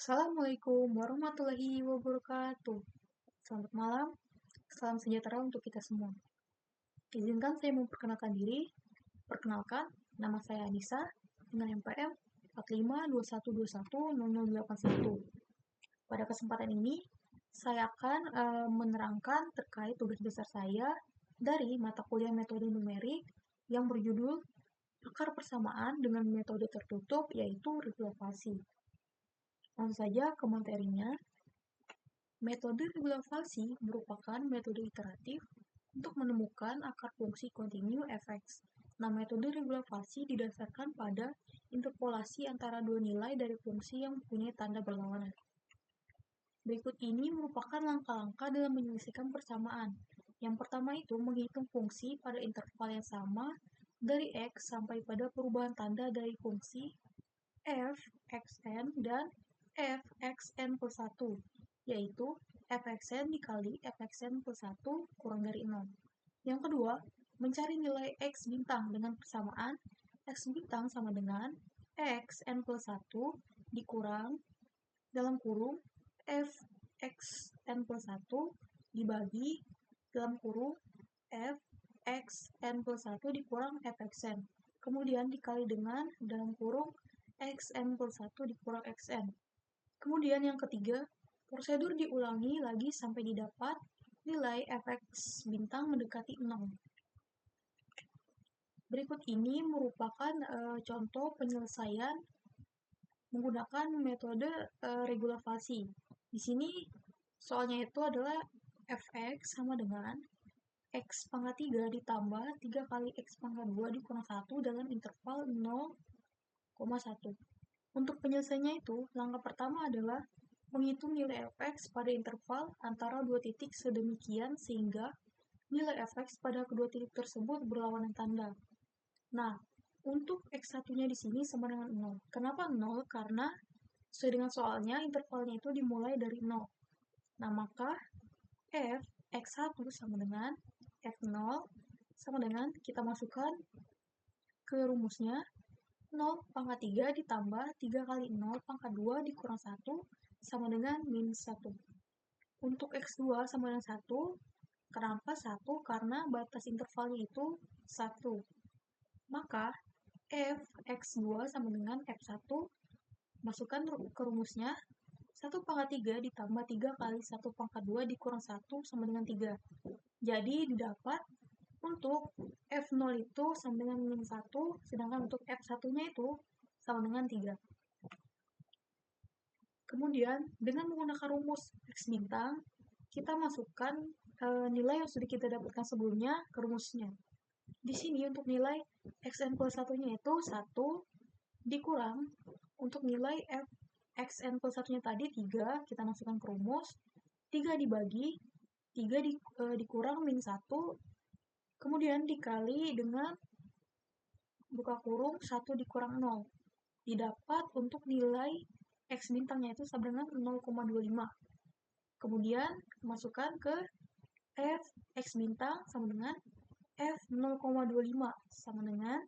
Assalamualaikum warahmatullahi wabarakatuh. Selamat malam, salam sejahtera untuk kita semua. Izinkan saya memperkenalkan diri. Perkenalkan, nama saya Anissa dengan NPM 4521210081. Pada kesempatan ini, saya akan menerangkan terkait tugas besar saya dari mata kuliah metode numerik yang berjudul Akar Persamaan dengan Metode Tertutup, yaitu regulavasi. Langsung saja ke materinya. Metode regulavasi merupakan metode iteratif untuk menemukan akar fungsi kontinu fx. Nah, metode regulavasi didasarkan pada interpolasi antara dua nilai dari fungsi yang mempunyai tanda berlawanan. Berikut ini merupakan langkah-langkah dalam menyelesaikan persamaan. Yang pertama itu menghitung fungsi pada interval yang sama dari x sampai pada perubahan tanda dari fungsi f, xn, dan f, xn plus 1, yaitu fxn dikali fxn plus 1 kurang dari 0. Yang kedua, mencari nilai x bintang dengan persamaan x bintang sama dengan xn plus 1 dikurang dalam kurung f xn plus 1 dibagi dalam kurung f xn plus 1 dikurang fxn. Kemudian dikali dengan dalam kurung xn plus 1 dikurang xn. Kemudian yang ketiga, prosedur diulangi lagi sampai didapat nilai fx bintang mendekati 0. Berikut ini merupakan contoh penyelesaian menggunakan metode regulavasi. Di sini soalnya itu adalah fx sama dengan x pangkat 3 ditambah 3 kali x pangkat 2 dikurang 1 dalam interval 0,1. Untuk penyelesaiannya itu, langkah pertama adalah menghitung nilai fx pada interval antara dua titik sedemikian sehingga nilai fx pada kedua titik tersebut berlawanan tanda. Nah, untuk x1-nya di sini sama dengan 0. Kenapa 0? Karena sesuai dengan soalnya, intervalnya itu dimulai dari 0. Nah, maka f x1 sama dengan f0 sama dengan kita masukkan ke rumusnya 0 pangkat 3 ditambah 3 kali 0 pangkat 2 dikurang 1 sama dengan minus 1. Untuk x2 sama dengan 1, kenapa 1? Karena batas intervalnya itu 1. Maka f x2 sama dengan f1, masukkan ke rumusnya 1 pangkat 3 ditambah 3 kali 1 pangkat 2 dikurang 1 sama dengan 3. Jadi didapat untuk f0 itu sama dengan minus 1, sedangkan untuk f1-nya itu sama dengan 3. Kemudian, dengan menggunakan rumus x bintang, kita masukkan nilai yang sudah kita dapatkan sebelumnya ke rumusnya. Di sini untuk nilai xn plus 1-nya itu 1 dikurang untuk nilai f xn plus 1-nya tadi 3, kita masukkan ke rumus, 3 dibagi, 3 dikurang min 1, kemudian dikali dengan buka kurung 1 dikurang 0. Didapat untuk nilai x bintangnya itu sama dengan 0,25. Kemudian masukkan ke f x bintang sama dengan f 0,25 sama dengan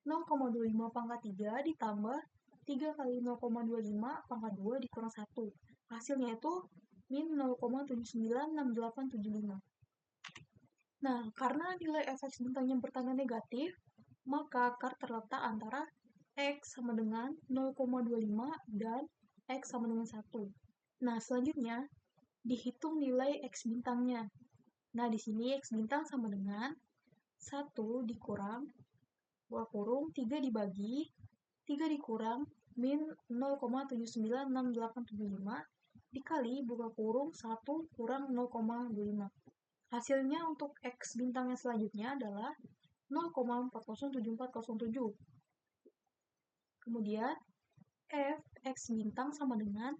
0,25 pangkat 3 ditambah 3 kali 0,25 pangkat 2 dikurang 1. Hasilnya itu min 0,796875. Nah, karena nilai fx bintangnya bertanda negatif, maka akar terletak antara x sama dengan 0,25 dan x sama dengan 1. Nah, selanjutnya dihitung nilai x bintangnya. Nah, di sini x bintang sama dengan 1 dikurang buka kurung 3 dibagi 3 dikurang min 0,796875 dikali buka kurung 1 kurang 0,25. Hasilnya untuk x bintangnya selanjutnya adalah 0,407407. Kemudian f x bintang sama dengan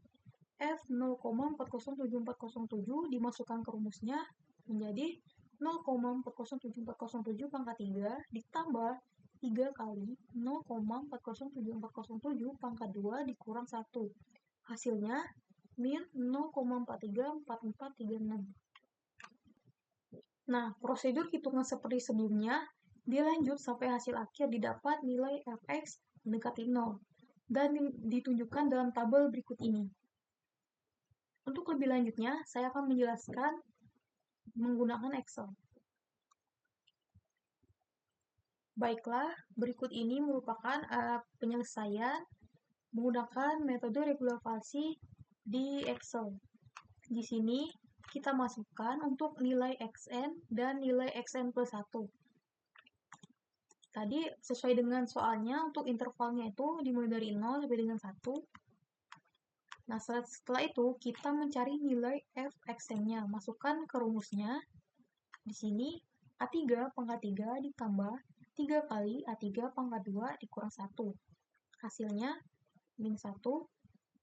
f 0,407407 dimasukkan ke rumusnya menjadi 0,407407 pangkat 3 ditambah 3 kali 0,407407 pangkat 2 dikurang 1. Hasilnya min 0,434436. Nah, prosedur hitungan seperti sebelumnya dilanjut sampai hasil akhir didapat nilai fx mendekati 0 dan ditunjukkan dalam tabel berikut ini. Untuk lebih lanjutnya, saya akan menjelaskan menggunakan Excel. Baiklah, berikut ini merupakan penyelesaian menggunakan metode regularisasi di Excel. Di sini kita masukkan untuk nilai XN dan nilai XN plus 1. Tadi sesuai dengan soalnya untuk intervalnya itu dimulai dari 0 sampai dengan 1. Nah, setelah itu kita mencari nilai fxn-nya. Masukkan ke rumusnya. Di sini A3 pangkat 3 ditambah 3 kali A3 pangkat 2 dikurang 1. Hasilnya min 1.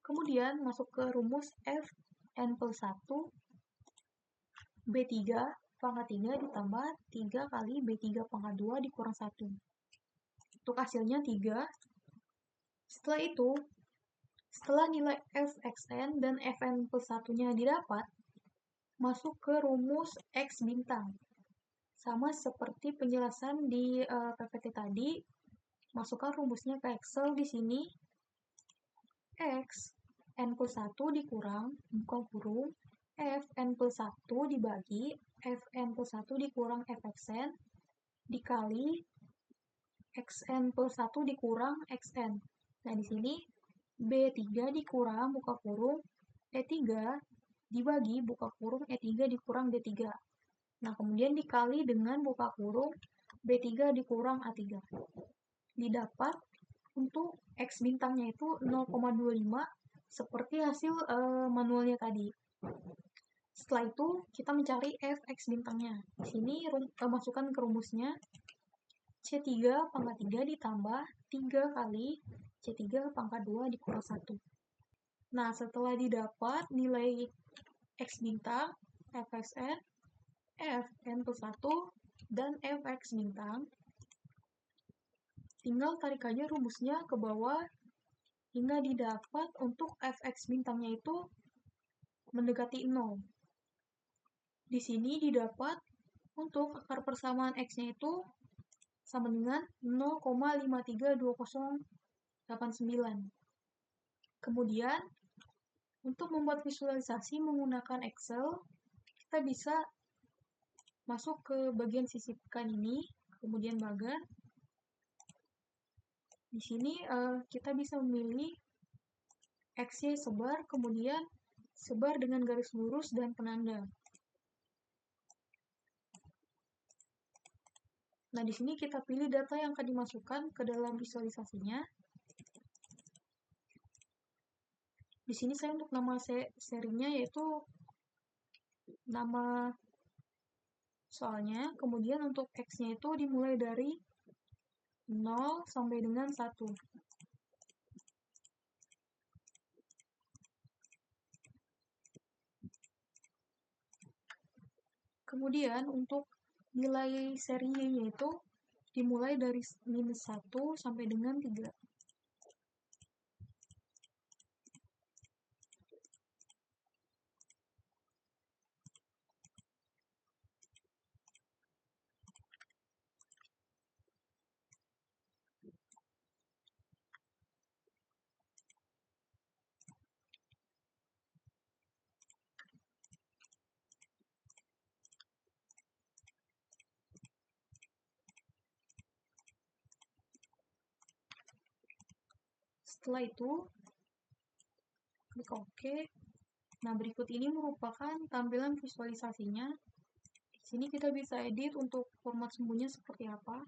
Kemudian masuk ke rumus fn plus 1 B3 pangkat 3 ditambah 3 kali B3 pangkat 2 dikurang 1. Untuk hasilnya 3. Setelah itu, setelah nilai fxn dan fn plus 1-nya didapat, masuk ke rumus X bintang. Sama seperti penjelasan di PPT tadi, masukkan rumusnya ke Excel di sini. X n plus 1 dikurang, buka kurung, fn plus 1 dibagi, fn plus 1 dikurang fxn, dikali xn plus 1 dikurang xn. Nah, di sini B3 dikurang, buka kurung, E3 dibagi, buka kurung, E3 dikurang D3. Nah, kemudian dikali dengan buka kurung, B3 dikurang A3. Didapat untuk X bintangnya itu 0,25 seperti hasil manualnya tadi. Setelah itu, kita mencari Fx bintangnya. Di sini masukkan ke rumusnya C3 pangkat 3 ditambah 3 kali C3 pangkat 2 dikurang 1. Nah, setelah didapat nilai X bintang, Fxn, Fn plus 1, dan Fx bintang, tinggal tarik aja rumusnya ke bawah hingga didapat untuk Fx bintangnya itu mendekati 0. Di sini didapat untuk akar persamaan X-nya itu sama dengan 0,532089. Kemudian, untuk membuat visualisasi menggunakan Excel, kita bisa masuk ke bagian sisipkan ini, kemudian bagan. Di sini kita bisa memilih XY sebar, kemudian sebar dengan garis lurus dan penanda. Nah, di sini kita pilih data yang akan dimasukkan ke dalam visualisasinya. Di sini saya untuk nama serinya yaitu nama soalnya, kemudian untuk X-nya itu dimulai dari 0 sampai dengan 1. Kemudian untuk nilai seri Y-nya itu dimulai dari minus 1 sampai dengan 3. Setelah itu, klik OK. Nah, berikut ini merupakan tampilan visualisasinya. Di sini kita bisa edit untuk format sumbunya seperti apa.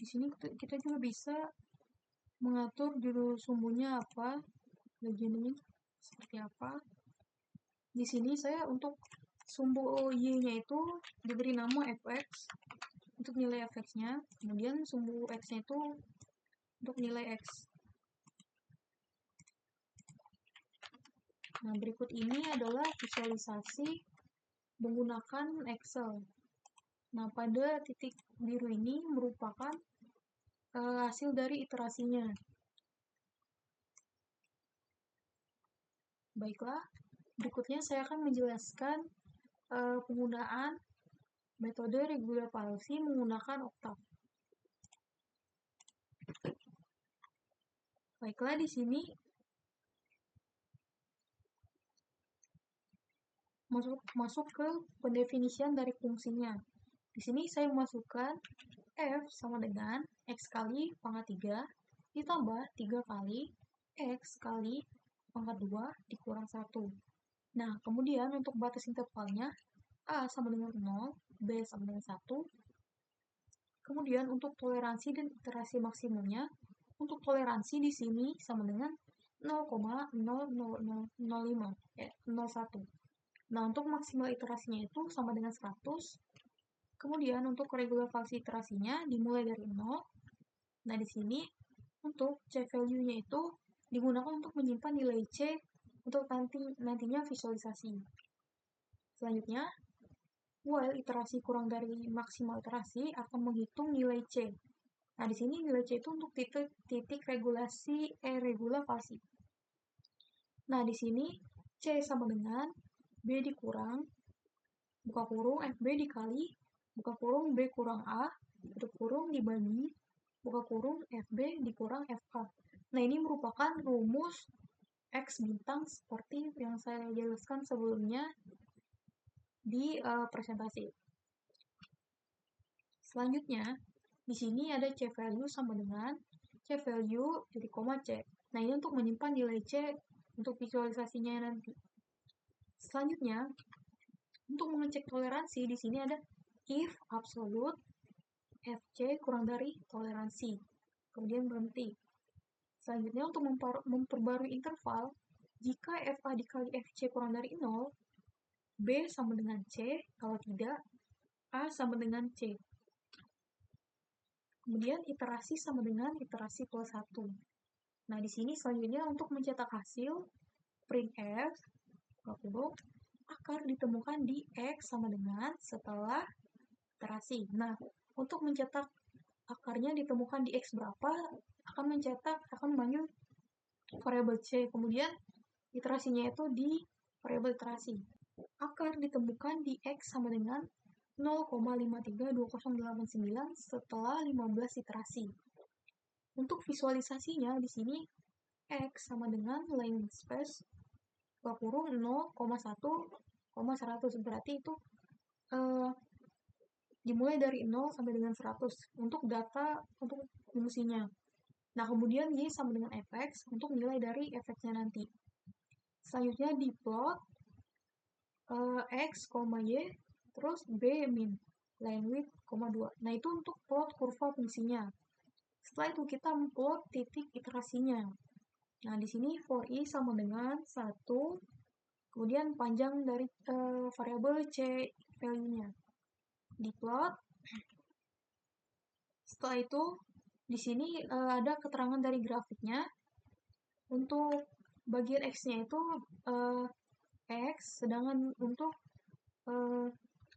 Di sini kita juga bisa mengatur judul sumbunya apa, legendnya seperti apa. Di sini saya untuk sumbu Y-nya itu diberi nama fx untuk nilai fx-nya, kemudian sumbu x-nya itu untuk nilai x. Nah, berikut ini adalah visualisasi menggunakan Excel. Nah, pada titik biru ini merupakan hasil dari iterasinya. Baiklah, berikutnya saya akan menjelaskan penggunaan metode regular palsi menggunakan oktav. Baiklah, di sini masuk ke pendefinisian dari fungsinya. Di sini saya memasukkan f sama dengan x kali pangkat 3 ditambah 3 kali x kali pangkat 2 dikurang 1. Nah, kemudian untuk batas intervalnya a sama dengan 0, b sama dengan 1. Kemudian untuk toleransi dan iterasi maksimumnya, untuk toleransi di sini sama dengan 0,00005, 01. Nah, untuk maksimal iterasinya itu sama dengan 100. Kemudian untuk regular falsi iterasinya dimulai dari 0. Nah, di sini untuk C value-nya itu digunakan untuk menyimpan nilai C untuk nantinya visualisasi. Selanjutnya, while iterasi kurang dari maksimal iterasi akan menghitung nilai C. Nah, di sini nilai C itu untuk titik regulasi regular falsi. Nah, di sini C sama dengan B dikurang, buka kurung, FB dikali, buka kurung, B kurang A, tutup kurung dibagi, buka kurung, FB dikurang FA. Nah, ini merupakan rumus X bintang seperti yang saya jelaskan sebelumnya di presentasi. Selanjutnya, di sini ada C value sama dengan C value jadi koma C. Nah, ini untuk menyimpan nilai C untuk visualisasinya nanti. Selanjutnya, untuk mengecek toleransi, di sini ada if absolute FC kurang dari toleransi. Kemudian berhenti. Selanjutnya, untuk memperbarui interval, jika FA dikali FC kurang dari 0, B sama dengan C, kalau tidak, A sama dengan C. Kemudian iterasi sama dengan iterasi plus 1. Nah, di sini selanjutnya untuk mencetak hasil, printf, akar ditemukan di X sama dengan setelah iterasi. Nah, untuk mencetak akarnya ditemukan di X berapa, akan memanggil variabel C. Kemudian iterasinya itu di variabel iterasi. Akar ditemukan di X sama dengan 0,532089 setelah 15 iterasi. Untuk visualisasinya di sini X sama dengan length space buka kurung 0,1,100, berarti itu dimulai dari 0 sampai dengan 100 untuk data untuk fungsinya. Nah, kemudian Y sama dengan fx untuk nilai dari fx-nya nanti. Selanjutnya diplot X, Y, terus B min, line width, 2. Nah, itu untuk plot kurva fungsinya. Setelah itu kita memplot titik iterasinya. Nah, di sini for I sama dengan 1, kemudian panjang dari variabel C value-nya. Diplot. Setelah itu, di sini ada keterangan dari grafiknya. Untuk bagian X-nya itu X, sedangkan untuk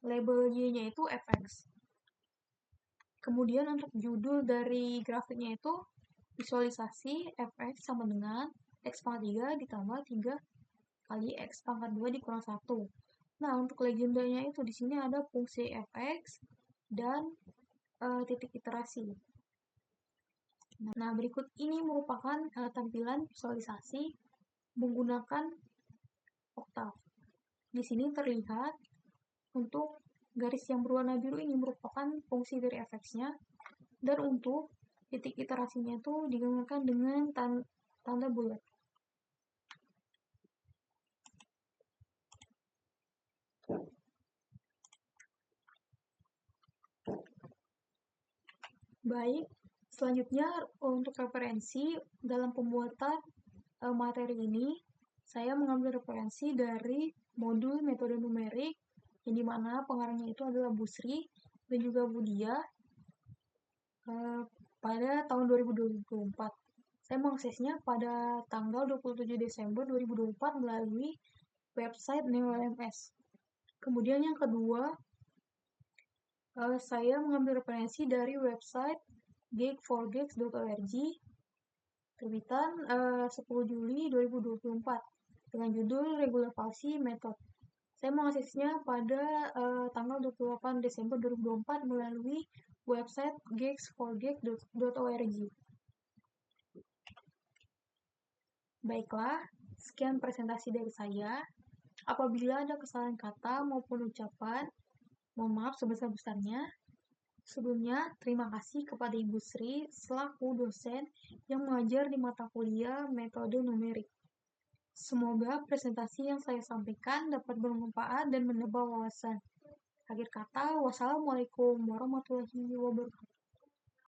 label Y-nya itu fx. Kemudian untuk judul dari grafiknya itu visualisasi fx sama dengan x pangkat 3 ditambah 3 kali x pangkat 2 dikurang 1. Nah, untuk legendanya itu di sini ada fungsi fx dan titik iterasi. Nah, berikut ini merupakan tampilan visualisasi menggunakan oktav. Di sini terlihat untuk garis yang berwarna biru ini merupakan fungsi dari fx-nya, dan untuk titik iterasinya itu digambarkan dengan tanda bulat. Baik, selanjutnya untuk referensi dalam pembuatan materi ini, saya mengambil referensi dari modul metode numerik, yang dimana pengarangnya itu adalah Busri dan juga Budia pada tahun 2024. Saya mengaksesnya pada tanggal 27 Desember 2024 melalui website NeoLMS. Kemudian yang kedua, Saya mengambil referensi dari website geek4geeks.org, terbitan 10 Juli 2024, dengan judul Regulasi Method. Saya mengaksesnya pada tanggal 28 Desember 2024 melalui website geeks4geeks.org. Baiklah, sekian presentasi dari saya. Apabila ada kesalahan kata maupun ucapan, mohon maaf sebesar-besarnya. Sebelumnya, terima kasih kepada Ibu Sri selaku dosen yang mengajar di mata kuliah metode numerik. Semoga presentasi yang saya sampaikan dapat bermanfaat dan menambah wawasan. Akhir kata, wassalamualaikum warahmatullahi wabarakatuh.